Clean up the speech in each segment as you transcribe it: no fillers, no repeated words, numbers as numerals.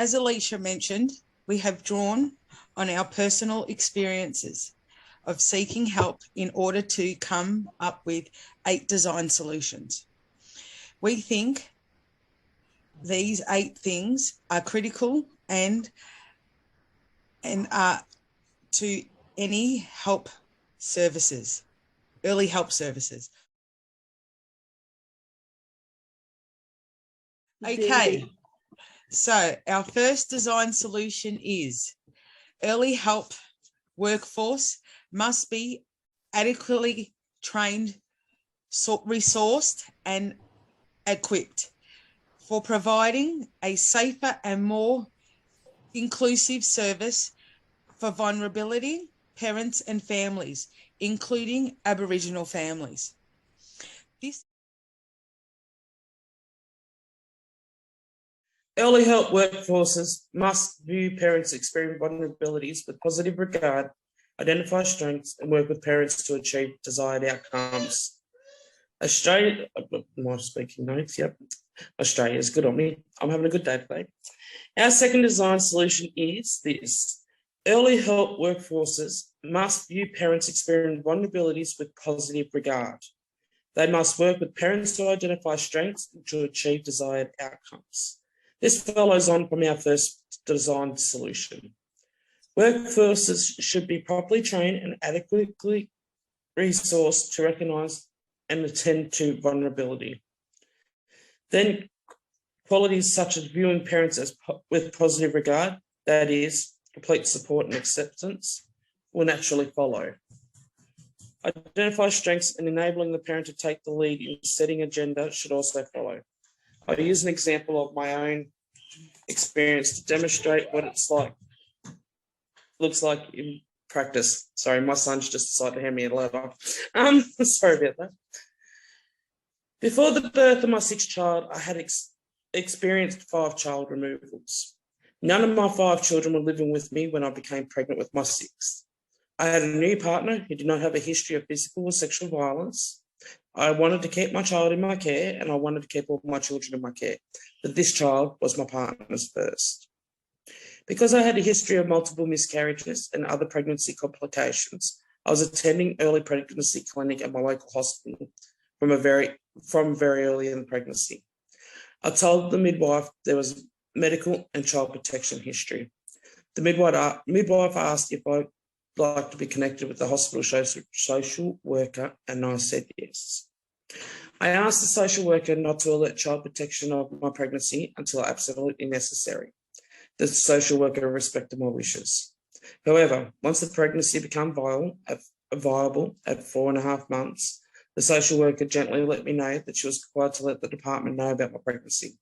As Alicia mentioned, we have drawn on our personal experiences of seeking help in order to come up with 8 design solutions. We think these 8 things are critical and are to any help services, early help services. Okay, so our first design solution is early help workforce must be adequately trained, resourced and equipped for providing a safer and more inclusive service for vulnerability parents and families, including Aboriginal families. Early help workforces must view parents experiencing vulnerabilities with positive regard, identify strengths, and work with parents to achieve desired outcomes. Australia, my speaking notes, yep. Australia's good on me. I'm having a good day today. Our second design solution is this. Early help workforces must view parents experiencing vulnerabilities with positive regard. They must work with parents to identify strengths to achieve desired outcomes. This follows on from our first design solution. Workforces should be properly trained and adequately resourced to recognise and attend to vulnerability. Then qualities such as viewing parents with positive regard, that is, complete support and acceptance, will naturally follow. Identify strengths and enabling the parent to take the lead in setting agenda should also follow. I'll use an example of my own experience to demonstrate what it's like, looks like in practice. Sorry, my son's just decided to hand me a letter. Sorry about that. Before the birth of my 6th child, I had experienced 5 child removals. None of my 5 children were living with me when I became pregnant with my 6th. I had a new partner who did not have a history of physical or sexual violence. I wanted to keep my child in my care and I wanted to keep all my children in my care, but this child was my partner's first. Because I had a history of multiple miscarriages and other pregnancy complications, I was attending early pregnancy clinic at my local hospital from very early in the pregnancy. I told the midwife there was medical and child protection history. The midwife asked if I'd like to be connected with the hospital social worker, and I said yes. I asked the social worker not to alert child protection of my pregnancy until absolutely necessary. The social worker respected my wishes. However, once the pregnancy became viable at 4.5 months, the social worker gently let me know that she was required to let the department know about my pregnancy.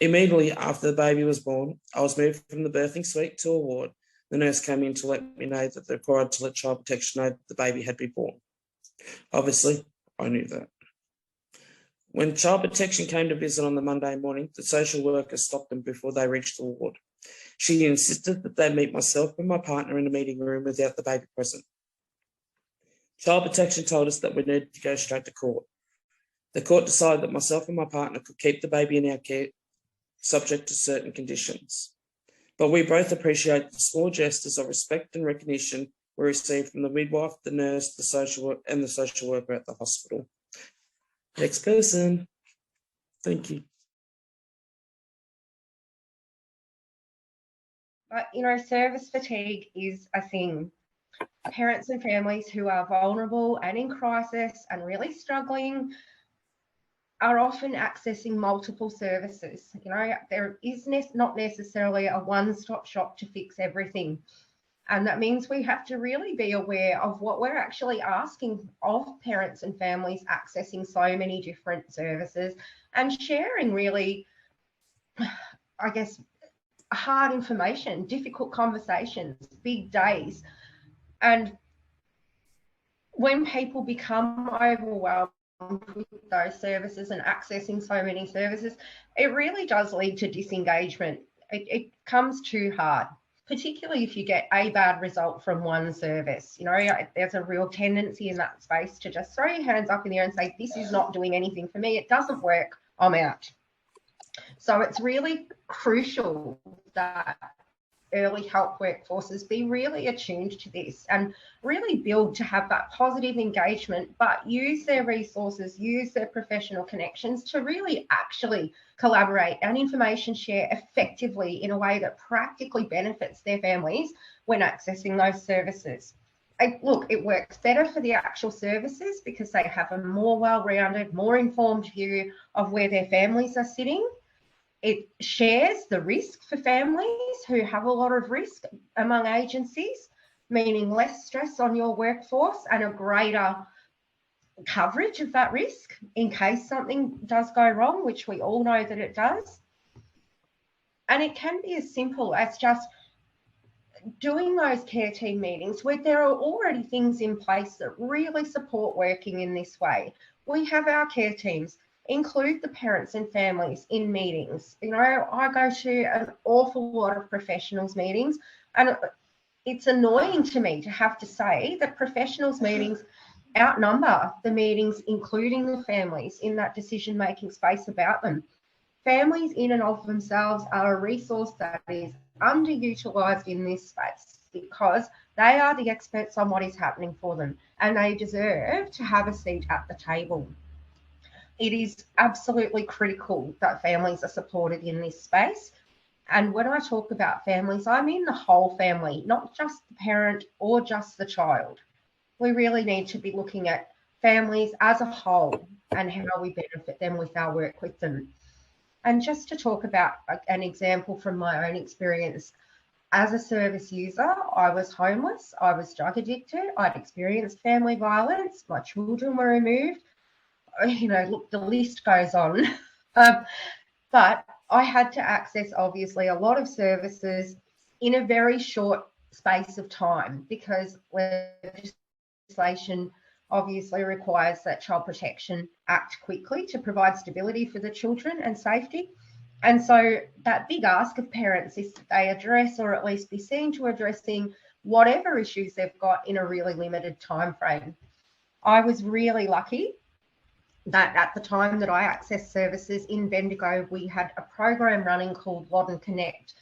Immediately after the baby was born, I was moved from the birthing suite to a ward. The nurse came in to let me know that they're required to let child protection know that the baby had been born. Obviously, I knew that. When child protection came to visit on the Monday morning, the social worker stopped them before they reached the ward. She insisted that they meet myself and my partner in a meeting room without the baby present. Child protection told us that we needed to go straight to court. The court decided that myself and my partner could keep the baby in our care, subject to certain conditions. But we both appreciate the small gestures of respect and recognition we received from the midwife, the nurse, the social worker at the hospital. Next person. Thank you. But, service fatigue is a thing. Parents and families who are vulnerable and in crisis and really struggling are often accessing multiple services. There is not necessarily a one-stop shop to fix everything. And that means we have to really be aware of what we're actually asking of parents and families accessing so many different services and sharing really, I guess, hard information, difficult conversations, big days. And when people become overwhelmed with those services and accessing so many services, it really does lead to disengagement. It comes too hard, particularly if you get a bad result from one service. There's a real tendency in that space to just throw your hands up in the air and say, this is not doing anything for me. It doesn't work. I'm out. So it's really crucial that early help workforces be really attuned to this and really build to have that positive engagement, but use their resources, use their professional connections to really actually collaborate and information share effectively in a way that practically benefits their families when accessing those services. Look, it works better for the actual services because they have a more well-rounded, more informed view of where their families are sitting. It shares the risk for families who have a lot of risk among agencies, meaning less stress on your workforce and a greater coverage of that risk in case something does go wrong, which we all know that it does. And it can be as simple as just doing those care team meetings where there are already things in place that really support working in this way. We have our care teams include the parents and families in meetings. You know, I go to an awful lot of professionals meetings, and it's annoying to me to have to say that professionals meetings outnumber the meetings including the families in that decision-making space about them. Families in and of themselves are a resource that is underutilised in this space because they are the experts on what is happening for them and they deserve to have a seat at the table. It is absolutely critical that families are supported in this space. And when I talk about families, I mean the whole family, not just the parent or just the child. We really need to be looking at families as a whole and how we benefit them with our work with them. And just to talk about an example from my own experience, as a service user, I was homeless, I was drug addicted, I'd experienced family violence, my children were removed. You know, look, the list goes on. But I had to access, obviously, a lot of services in a very short space of time because legislation obviously requires that Child Protection act quickly to provide stability for the children and safety. And so that big ask of parents is that they address or at least be seen to addressing whatever issues they've got in a really limited time frame. I was really lucky that at the time that I accessed services in Bendigo, we had a program running called Loddon Connect,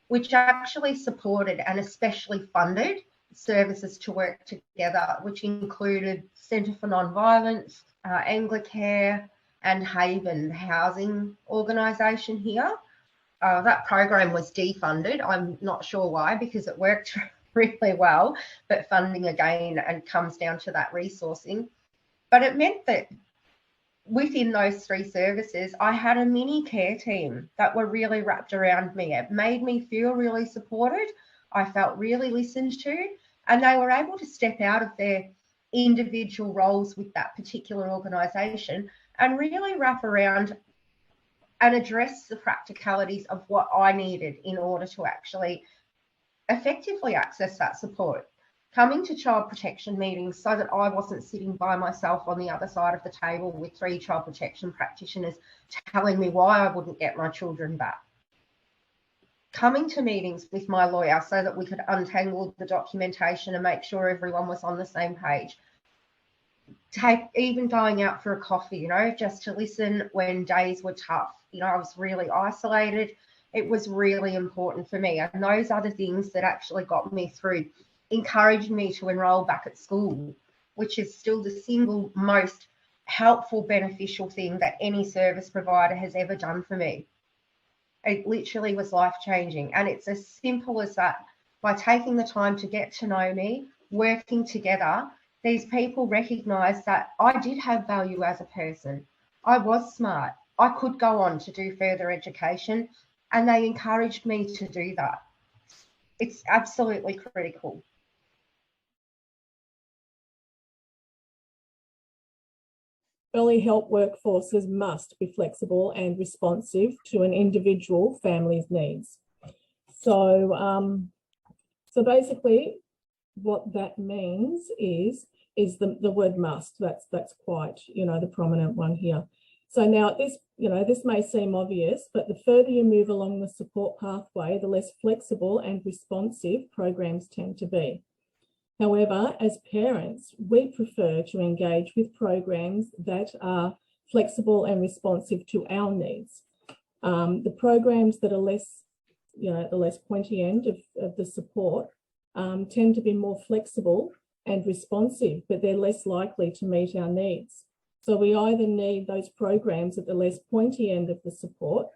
which actually supported and especially funded services to work together, which included Centre for Non-Violence, Anglicare and Haven, the housing organisation here. That program was defunded. I'm not sure why, because it worked really well, but funding again and comes down to that resourcing. But it meant that within those three services, I had a mini care team that were really wrapped around me. It made me feel really supported. I felt really listened to, and they were able to step out of their individual roles with that particular organisation and really wrap around and address the practicalities of what I needed in order to actually effectively access that support. Coming to child protection meetings so that I wasn't sitting by myself on the other side of the table with three child protection practitioners telling me why I wouldn't get my children back. Coming to meetings with my lawyer so that we could untangle the documentation and make sure everyone was on the same page. Even going out for a coffee, you know, just to listen when days were tough. You know, I was really isolated. It was really important for me. And those are the things that actually got me through, encouraged me to enroll back at school, which is still the single most helpful, beneficial thing that any service provider has ever done for me. It literally was life-changing. And it's as simple as that. By taking the time to get to know me, working together, these people recognised that I did have value as a person. I was smart. I could go on to do further education, and they encouraged me to do that. It's absolutely critical. Early help workforces must be flexible and responsive to an individual family's needs. So basically, what that means is the word must. That's quite, you know, the prominent one here. So now this may seem obvious, but the further you move along the support pathway, the less flexible and responsive programs tend to be. However, as parents, we prefer to engage with programs that are flexible and responsive to our needs. The programs that are less, at the less pointy end of the support tend to be more flexible and responsive, but they're less likely to meet our needs. So we either need those programs at the less pointy end of the support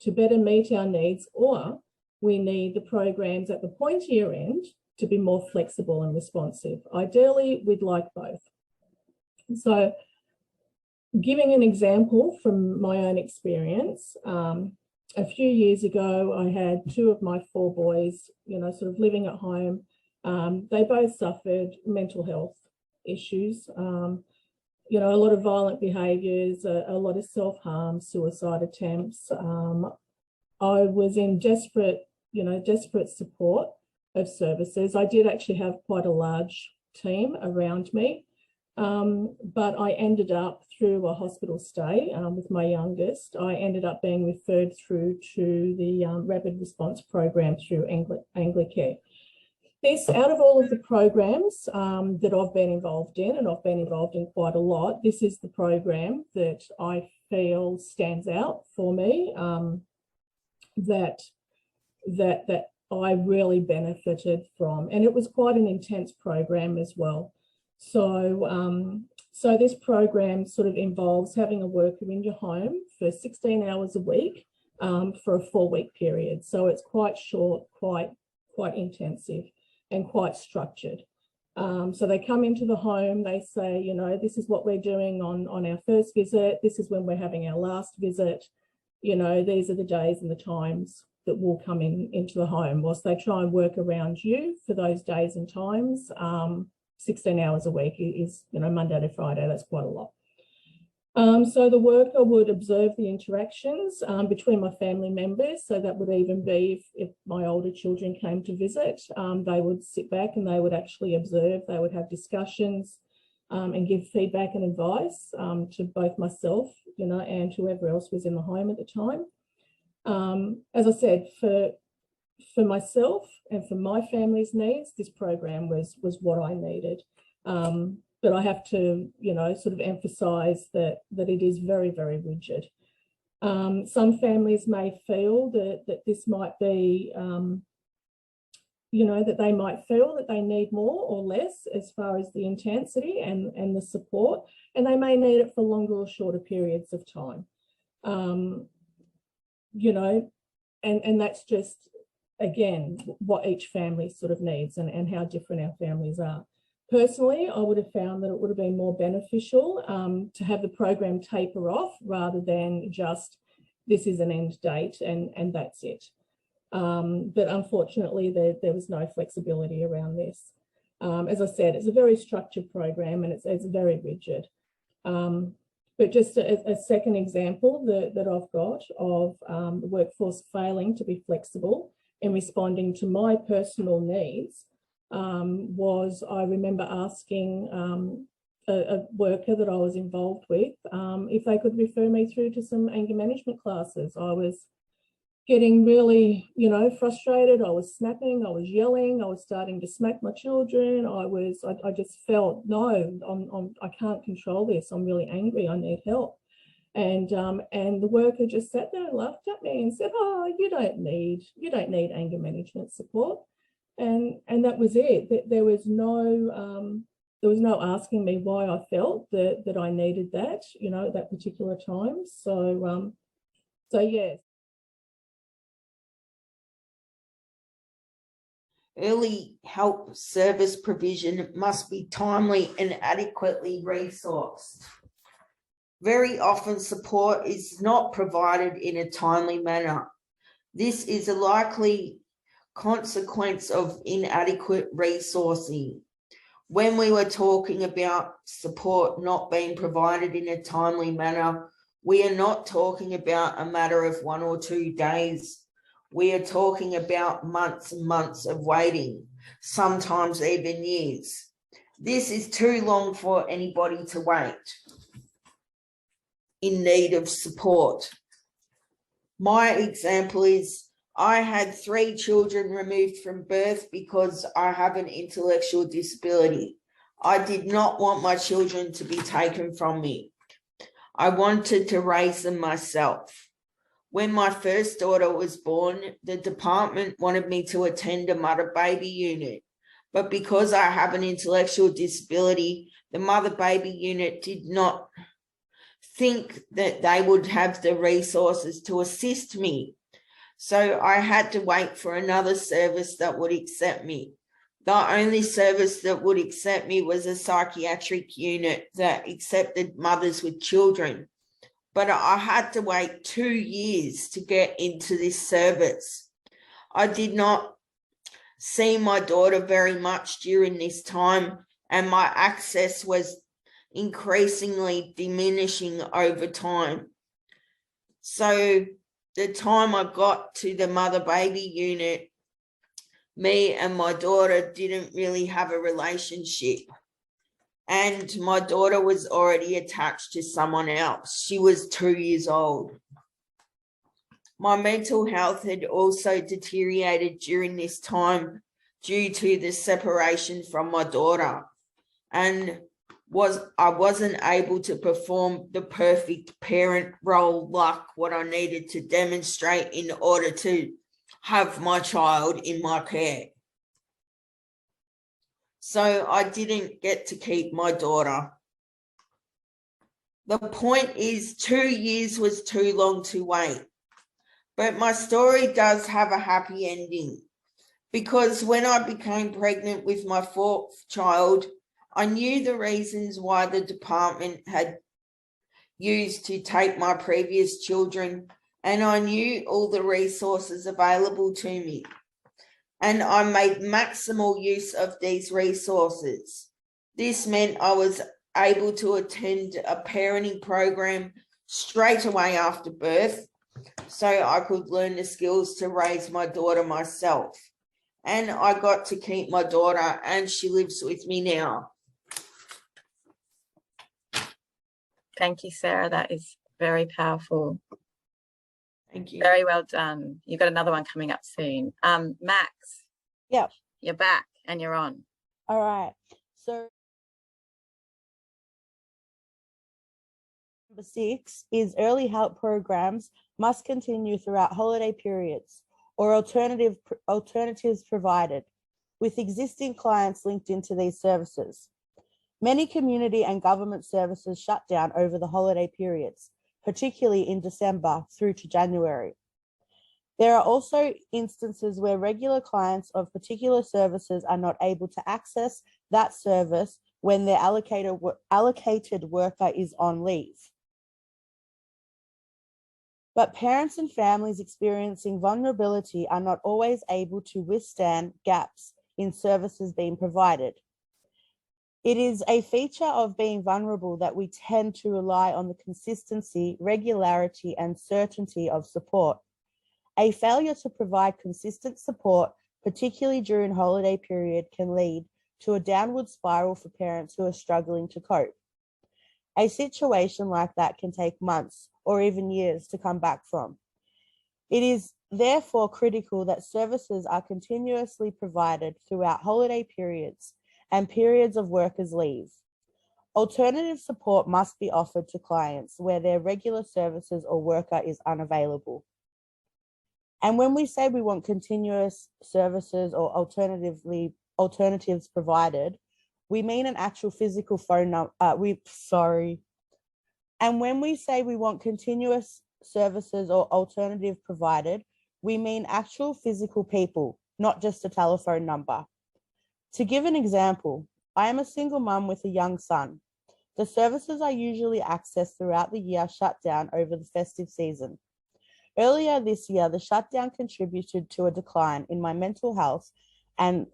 to better meet our needs, or we need the programs at the pointier end to be more flexible and responsive. Ideally, we'd like both. So giving an example from my own experience, a few years ago, I had 2 of my 4 boys, sort of living at home. They both suffered mental health issues, a lot of violent behaviours, a lot of self-harm, suicide attempts. I was in desperate support of services. I did actually have quite a large team around me, but I ended up, through a hospital stay with my youngest, I ended up being referred through to the rapid response program through Anglicare. This, out of all of the programs that I've been involved in, and I've been involved in quite a lot, this is the program that I feel stands out for me, that I really benefited from. And it was quite an intense program as well. So this program sort of involves having a worker in your home for 16 hours a week for a 4-week period. So it's quite short, quite intensive, and quite structured. So they come into the home, they say, this is what we're doing on our first visit, this is when we're having our last visit, these are the days and the times that will come into the home, whilst they try and work around you for those days and times. 16 hours a week is, Monday to Friday, that's quite a lot. So the worker would observe the interactions between my family members. So that would even be if my older children came to visit, they would sit back and they would actually observe, they would have discussions and give feedback and advice to both myself, and whoever else was in the home at the time. As I said, for myself and for my family's needs, this program was what I needed. But I have to, sort of emphasise that it is very, very rigid. Some families may feel that this might be, that they might feel that they need more or less as far as the intensity and the support, and they may need it for longer or shorter periods of time. And that's just, again, what each family sort of needs and how different our families are. Personally, I would have found that it would have been more beneficial to have the program taper off rather than just, this is an end date and that's it. But unfortunately, there was no flexibility around this. As I said, it's a very structured program and it's very rigid. But just a second example that I've got of the workforce failing to be flexible in responding to my personal needs was, I remember asking a worker that I was involved with if they could refer me through to some anger management classes. I was getting really, frustrated. I was snapping, I was yelling, I was starting to smack my children. I just felt, no, I can't control this. I'm really angry, I need help. And the worker just sat there and laughed at me and said, oh, you don't need anger management support. And that was it. There was no asking me why I felt that I needed that, at that particular time. So yes. Early help service provision must be timely and adequately resourced. Very often support is not provided in a timely manner. This is a likely consequence of inadequate resourcing. When we were talking about support not being provided in a timely manner, we are not talking about a matter of 1 or 2 days. We are talking about months and months of waiting, sometimes even years. This is too long for anybody to wait in need of support. My example is I had 3 children removed from birth because I have an intellectual disability. I did not want my children to be taken from me. I wanted to raise them myself. When my first daughter was born, the department wanted me to attend a mother-baby unit. But because I have an intellectual disability, the mother-baby unit did not think that they would have the resources to assist me. So I had to wait for another service that would accept me. The only service that would accept me was a psychiatric unit that accepted mothers with children. But I had to wait 2 years to get into this service. I did not see my daughter very much during this time, and my access was increasingly diminishing over time. So the time I got to the mother-baby unit, me and my daughter didn't really have a relationship. And my daughter was already attached to someone else. She was 2 years old. My mental health had also deteriorated during this time due to the separation from my daughter, and I wasn't able to perform the perfect parent role like what I needed to demonstrate in order to have my child in my care. So I didn't get to keep my daughter. The point is, 2 years was too long to wait. But my story does have a happy ending, because when I became pregnant with my 4th child, I knew the reasons why the department had used to take my previous children, and I knew all the resources available to me. And I made maximal use of these resources. This meant I was able to attend a parenting program straight away after birth, so I could learn the skills to raise my daughter myself. And I got to keep my daughter, and she lives with me now. Thank you, Sarah. That is very powerful. Thank you. Very well done. You've got another one coming up soon. Max. Yep. You're back and you're on. All right. So number 6 is early help programs must continue throughout holiday periods or alternatives provided with existing clients linked into these services. Many community and government services shut down over the holiday periods, particularly in December through to January. There are also instances where regular clients of particular services are not able to access that service when their allocated worker is on leave. But parents and families experiencing vulnerability are not always able to withstand gaps in services being provided. It is a feature of being vulnerable that we tend to rely on the consistency, regularity, and certainty of support. A failure to provide consistent support, particularly during holiday period, can lead to a downward spiral for parents who are struggling to cope. A situation like that can take months or even years to come back from. It is therefore critical that services are continuously provided throughout holiday periods and periods of workers' leave. Alternative support must be offered to clients where their regular services or worker is unavailable. And when we say we want continuous services or alternatives provided, we mean an actual physical phone number. And when we say we want continuous services or alternative provided, we mean actual physical people, not just a telephone number. To give an example, I am a single mum with a young son. The services I usually access throughout the year shut down over the festive season. Earlier this year, the shutdown contributed to a decline in my mental health and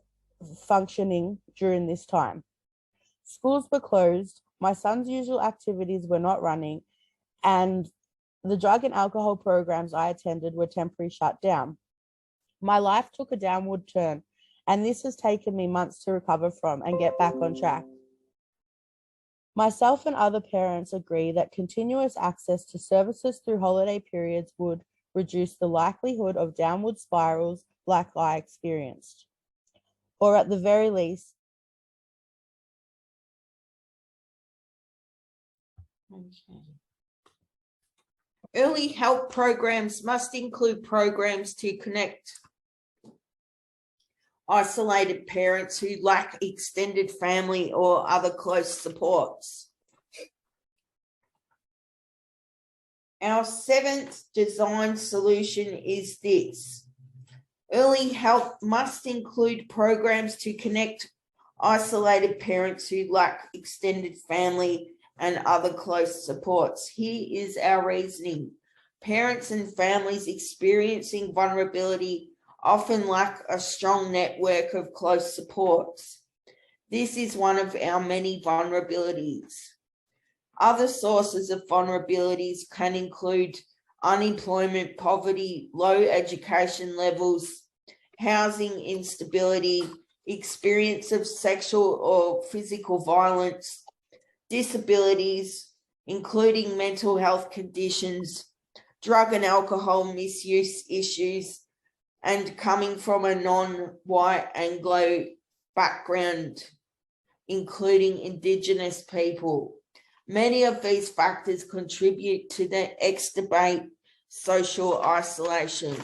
functioning during this time. Schools were closed, my son's usual activities were not running, and the drug and alcohol programs I attended were temporarily shut down. My life took a downward turn, and this has taken me months to recover from and get back on track. Myself and other parents agree that continuous access to services through holiday periods would reduce the likelihood of downward spirals like I experienced, or at the very least, Early help programs must include programs to connect isolated parents who lack extended family or other close supports. Our seventh design solution is this. Early help must include programs to connect isolated parents who lack extended family and other close supports. Here is our reasoning. Parents and families experiencing vulnerability often lack a strong network of close supports. This is one of our many vulnerabilities. Other sources of vulnerabilities can include unemployment, poverty, low education levels, housing instability, experience of sexual or physical violence, disabilities, including mental health conditions, drug and alcohol misuse issues, and coming from a non-white Anglo background, including Indigenous people. Many of these factors contribute to the exacerbate social isolation.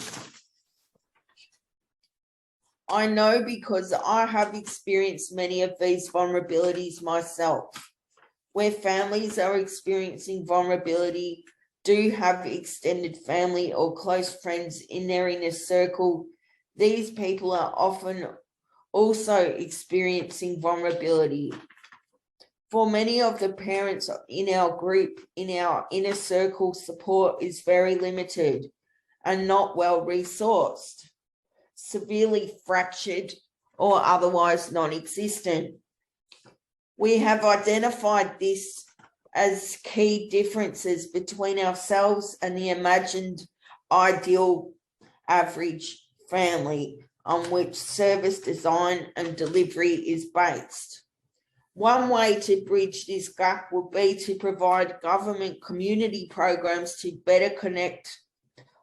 I know because I have experienced many of these vulnerabilities myself. Where families are experiencing vulnerability, do have extended family or close friends in their inner circle, these people are often also experiencing vulnerability. For many of the parents in our group, in our inner circle, support is very limited and not well resourced, severely fractured, or otherwise non-existent. We have identified this as key differences between ourselves and the imagined ideal average family on which service design and delivery is based. One way to bridge this gap would be to provide government community programs to better connect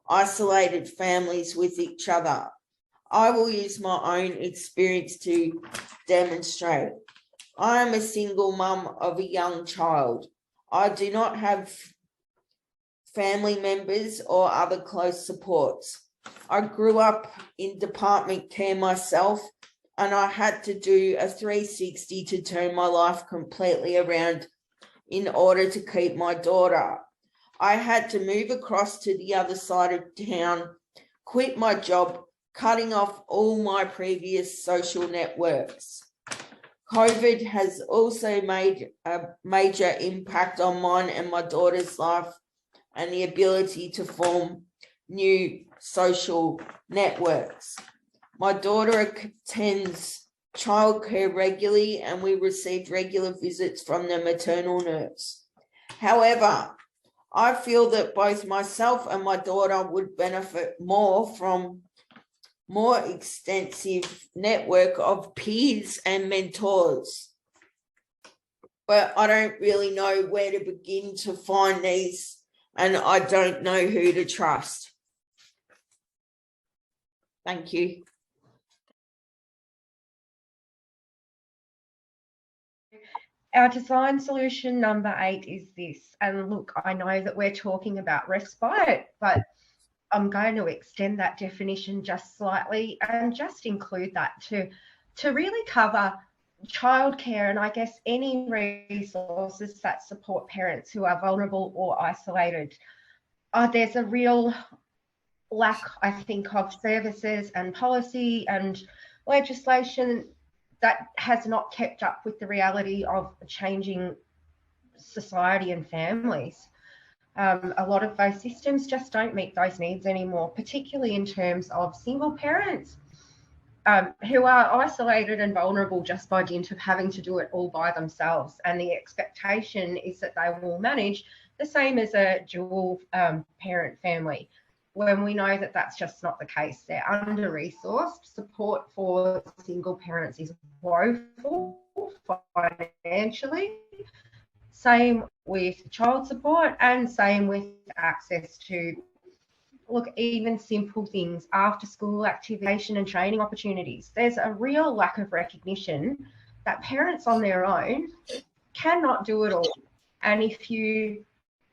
isolated families with each other. I will use my own experience to demonstrate. I am a single mum of a young child. I do not have family members or other close supports. I grew up in department care myself, and I had to do a 360 to turn my life completely around in order to keep my daughter. I had to move across to the other side of town, quit my job, cutting off all my previous social networks. COVID has also made a major impact on mine and my daughter's life and the ability to form new social networks. My daughter attends childcare regularly and we receive regular visits from the maternal nurse. However, I feel that both myself and my daughter would benefit more from more extensive network of peers and mentors. But I don't really know where to begin to find these, and I don't know who to trust. Thank you. Our design solution number 8 is this, and look, I know that we're talking about respite, but I'm going to extend that definition just slightly and just include that to really cover childcare and I guess any resources that support parents who are vulnerable or isolated. There's a real lack, I think, of services and policy and legislation that has not kept up with the reality of changing society and families. A lot of those systems just don't meet those needs anymore, particularly in terms of single parents who are isolated and vulnerable just by dint of having to do it all by themselves. And the expectation is that they will manage the same as a dual parent family, when we know that that's just not the case. They're under-resourced. Support for single parents is woeful financially. Same with child support and same with access to, look, even simple things, after school activation and training opportunities. There's a real lack of recognition that parents on their own cannot do it all. And if you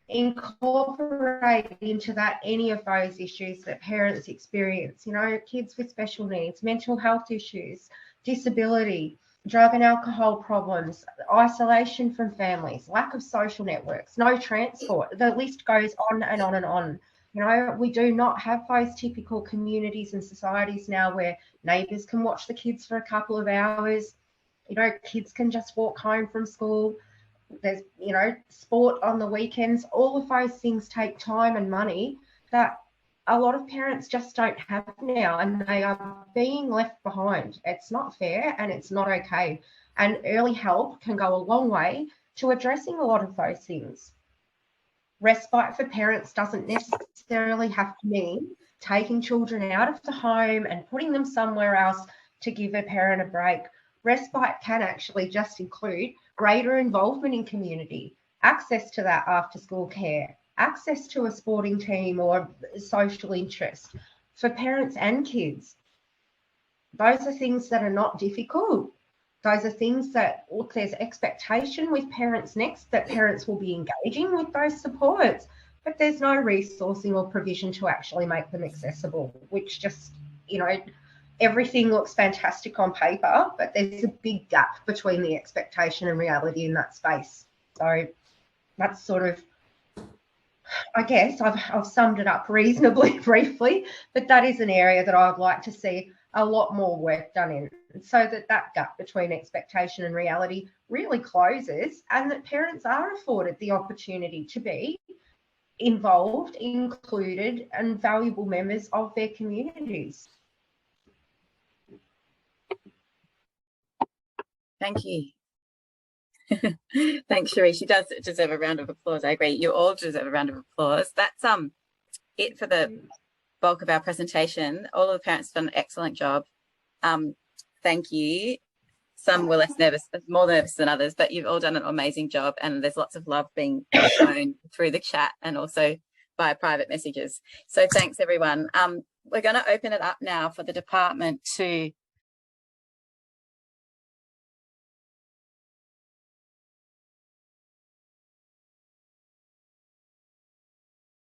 incorporate into that any of those issues that parents experience, you know, kids with special needs, mental health issues, disability, drug and alcohol problems, isolation from families, lack of social networks, no transport. The list goes on and on and on. You know, we do not have those typical communities and societies now where neighbours can watch the kids for a couple of hours. You know, kids can just walk home from school. There's, you know, sport on the weekends. All of those things take time and money that a lot of parents just don't have now, and they are being left behind. It's not fair and it's not okay. And early help can go a long way to addressing a lot of those things. Respite for parents doesn't necessarily have to mean taking children out of the home and putting them somewhere else to give a parent a break. Respite can actually just include greater involvement in community, access to that after school care, access to a sporting team or social interest for parents and kids. Those are things that are not difficult. Those are things that, look, there's expectation with parents next that parents will be engaging with those supports, but there's no resourcing or provision to actually make them accessible, which just, you know, everything looks fantastic on paper, but there's a big gap between the expectation and reality in that space. So that's sort of, I guess I've summed it up reasonably briefly, but that is an area that I'd like to see a lot more work done in, so that that gap between expectation and reality really closes, and that parents are afforded the opportunity to be involved, included, and valuable members of their communities. Thank you. Thanks, Cherie. She does deserve a round of applause. I agree. You all deserve a round of applause. That's it for the bulk of our presentation. All of the parents have done an excellent job. Thank you. Some were less nervous, more nervous than others, but you've all done an amazing job, and there's lots of love being shown through the chat and also via private messages. So thanks, everyone. We're going to open it up now for the department to